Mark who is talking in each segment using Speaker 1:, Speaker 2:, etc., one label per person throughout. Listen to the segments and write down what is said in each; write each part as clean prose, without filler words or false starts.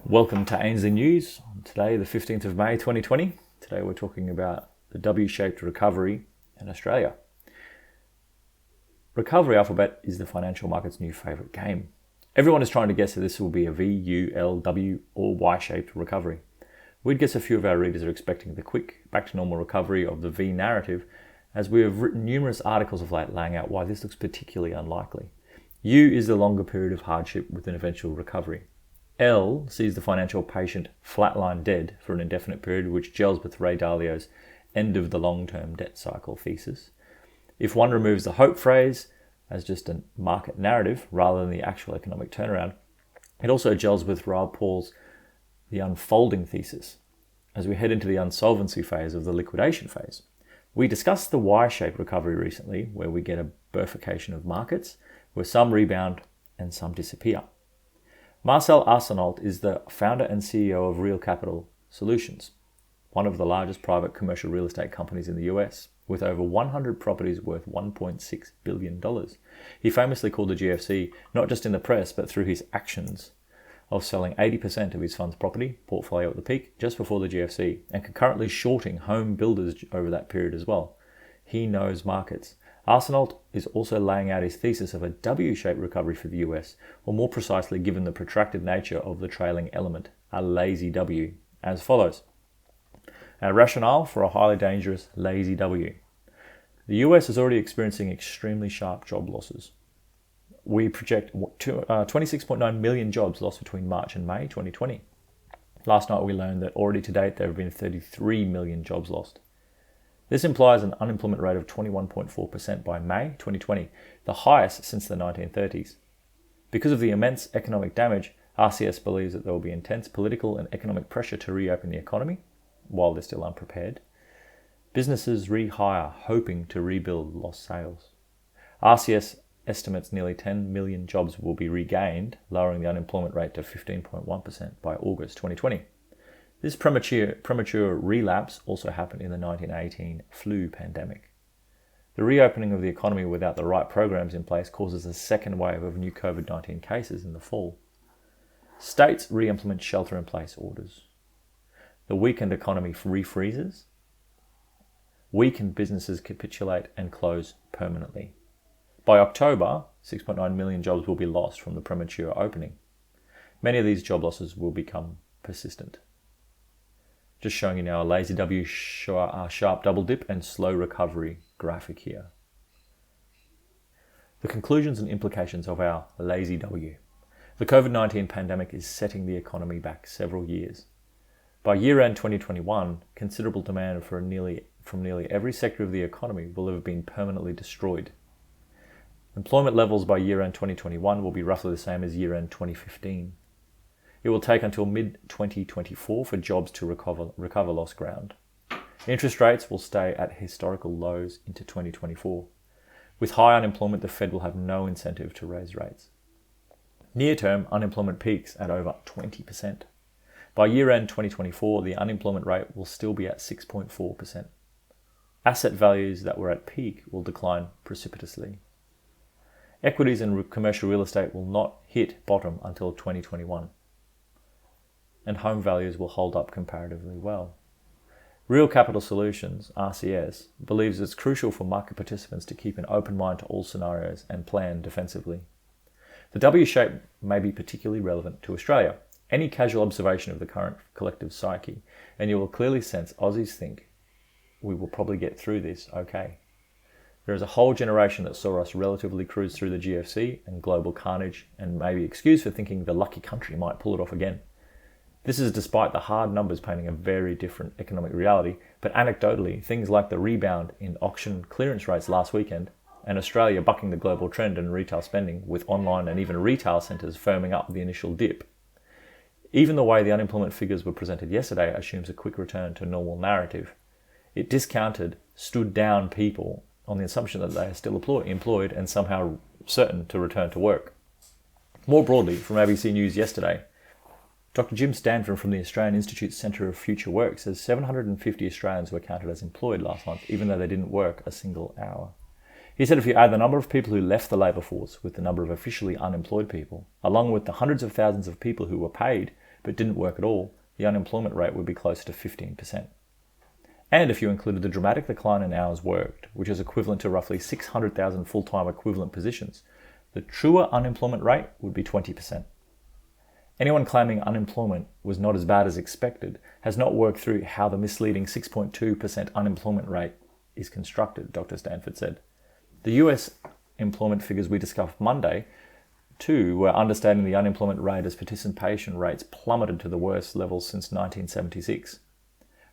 Speaker 1: Welcome to ANZ News. Today, the 15th of May 2020. Today we're talking about the W-shaped recovery in Australia. Recovery alphabet is the financial market's new favourite game. Everyone is trying to guess that this will be a V, U, L, W or Y-shaped recovery. We'd guess a few of our readers are expecting the quick, back-to-normal recovery of the V narrative, as we have written numerous articles of late laying out why this looks particularly unlikely. U is the longer period of hardship with an eventual recovery. L sees the financial patient flatline dead for an indefinite period, which gels with Ray Dalio's end of the long-term debt cycle thesis. If one removes the hope phrase as just a market narrative rather than the actual economic turnaround, it also gels with Raoul Paul's the unfolding thesis as we head into the insolvency phase of the liquidation phase. We discussed the Y-shaped recovery recently, where we get a bifurcation of markets, where some rebound and some disappear. Marcel Arsenault is the founder and CEO of Real Capital Solutions, one of the largest private commercial real estate companies in the US, with over 100 properties worth $1.6 billion. He famously called the GFC, not just in the press, but through his actions, of selling 80% of his fund's property portfolio at the peak just before the GFC, and concurrently shorting home builders over that period as well. He knows markets. Arsenault is also laying out his thesis of a W-shaped recovery for the US, or more precisely given the protracted nature of the trailing element, a lazy W, as follows. Our rationale for a highly dangerous lazy W. The US is already experiencing extremely sharp job losses. We project 26.9 million jobs lost between March and May 2020. Last night we learned that already to date there have been 33 million jobs lost. This implies an unemployment rate of 21.4% by May 2020, the highest since the 1930s. Because of the immense economic damage, RCS believes that there will be intense political and economic pressure to reopen the economy, while they're still unprepared. Businesses rehire, hoping to rebuild lost sales. RCS estimates nearly 10 million jobs will be regained, lowering the unemployment rate to 15.1% by August 2020. This premature relapse also happened in the 1918 flu pandemic. The reopening of the economy without the right programs in place causes a second wave of new COVID-19 cases in the fall. States re-implement shelter-in-place orders. The weakened economy refreezes. Weakened businesses capitulate and close permanently. By October, 6.9 million jobs will be lost from the premature opening. Many of these job losses will become persistent. Just showing you now a lazy W sharp double dip and slow recovery graphic here. The conclusions and implications of our lazy W. The COVID-19 pandemic is setting the economy back several years. By year-end 2021, considerable demand from nearly every sector of the economy will have been permanently destroyed. Employment levels by year-end 2021 will be roughly the same as year-end 2015. It will take until mid-2024 for jobs to recover lost ground. Interest rates will stay at historical lows into 2024. With high unemployment, the Fed will have no incentive to raise rates. Near-term, unemployment peaks at over 20%. By year-end 2024, the unemployment rate will still be at 6.4%. Asset values that were at peak will decline precipitously. Equities and commercial real estate will not hit bottom until 2021. And home values will hold up comparatively well. Real Capital Solutions, RCS, believes it's crucial for market participants to keep an open mind to all scenarios and plan defensively. The W shape may be particularly relevant to Australia. Any casual observation of the current collective psyche, and you will clearly sense Aussies think we will probably get through this okay. There is a whole generation that saw us relatively cruise through the GFC and global carnage and may be excused for thinking the lucky country might pull it off again. This is despite the hard numbers painting a very different economic reality, but anecdotally, things like the rebound in auction clearance rates last weekend and Australia bucking the global trend in retail spending with online and even retail centres firming up the initial dip. Even the way the unemployment figures were presented yesterday assumes a quick return to normal narrative. It discounted, stood down people on the assumption that they are still employed and somehow certain to return to work. More broadly, from ABC News yesterday, Dr. Jim Stanford from the Australian Institute Centre of Future Work says 750 Australians were counted as employed last month, even though they didn't work a single hour. He said if you add the number of people who left the labour force with the number of officially unemployed people, along with the hundreds of thousands of people who were paid but didn't work at all, the unemployment rate would be closer to 15%. And if you included the dramatic decline in hours worked, which is equivalent to roughly 600,000 full-time equivalent positions, the truer unemployment rate would be 20%. Anyone claiming unemployment was not as bad as expected has not worked through how the misleading 6.2% unemployment rate is constructed, Dr. Stanford said. The US employment figures we discussed Monday, too, were understating the unemployment rate as participation rates plummeted to the worst levels since 1976.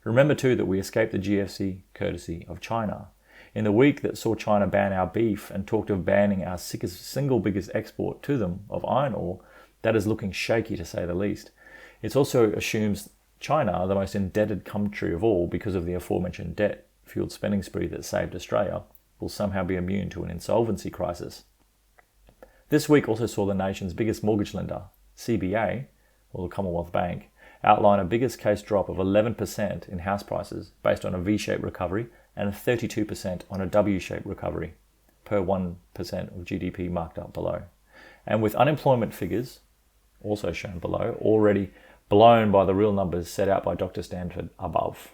Speaker 1: Remember, too, that we escaped the GFC courtesy of China. In the week that saw China ban our beef and talked of banning our single biggest export to them of iron ore, that is looking shaky to say the least. It also assumes China, the most indebted country of all because of the aforementioned debt-fueled spending spree that saved Australia, will somehow be immune to an insolvency crisis. This week also saw the nation's biggest mortgage lender, CBA, or the Commonwealth Bank, outline a biggest case drop of 11% in house prices based on a V-shaped recovery and a 32% on a W-shaped recovery, per 1% of GDP marked up below. And with unemployment figures, also shown below, already blown by the real numbers set out by Dr. Stanford above.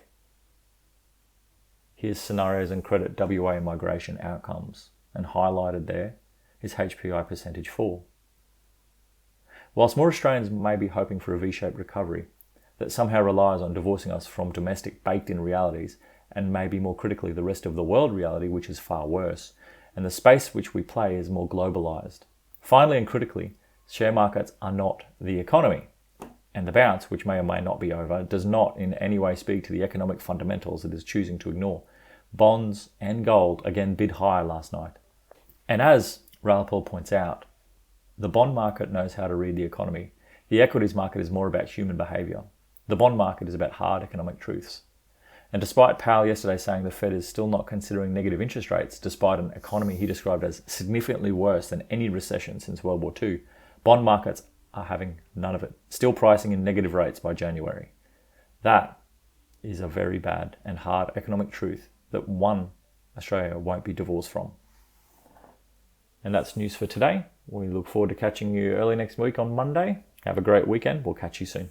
Speaker 1: Here's scenarios and credit WA migration outcomes, and highlighted there is HPI percentage fall. Whilst more Australians may be hoping for a V-shaped recovery that somehow relies on divorcing us from domestic baked-in realities and maybe more critically the rest of the world reality, which is far worse, and the space which we play is more globalised. Finally and critically, share markets are not the economy, and the bounce, which may or may not be over, does not in any way speak to the economic fundamentals it is choosing to ignore. Bonds and gold again bid higher last night. And as Rappaport points out, the bond market knows how to read the economy. The equities market is more about human behaviour. The bond market is about hard economic truths. And despite Powell yesterday saying the Fed is still not considering negative interest rates, despite an economy he described as significantly worse than any recession since World War II, bond markets are having none of it, still pricing in negative rates by January. That is a very bad and hard economic truth that Australia won't be divorced from. And that's news for today. We look forward to catching you early next week on Monday. Have a great weekend. We'll catch you soon.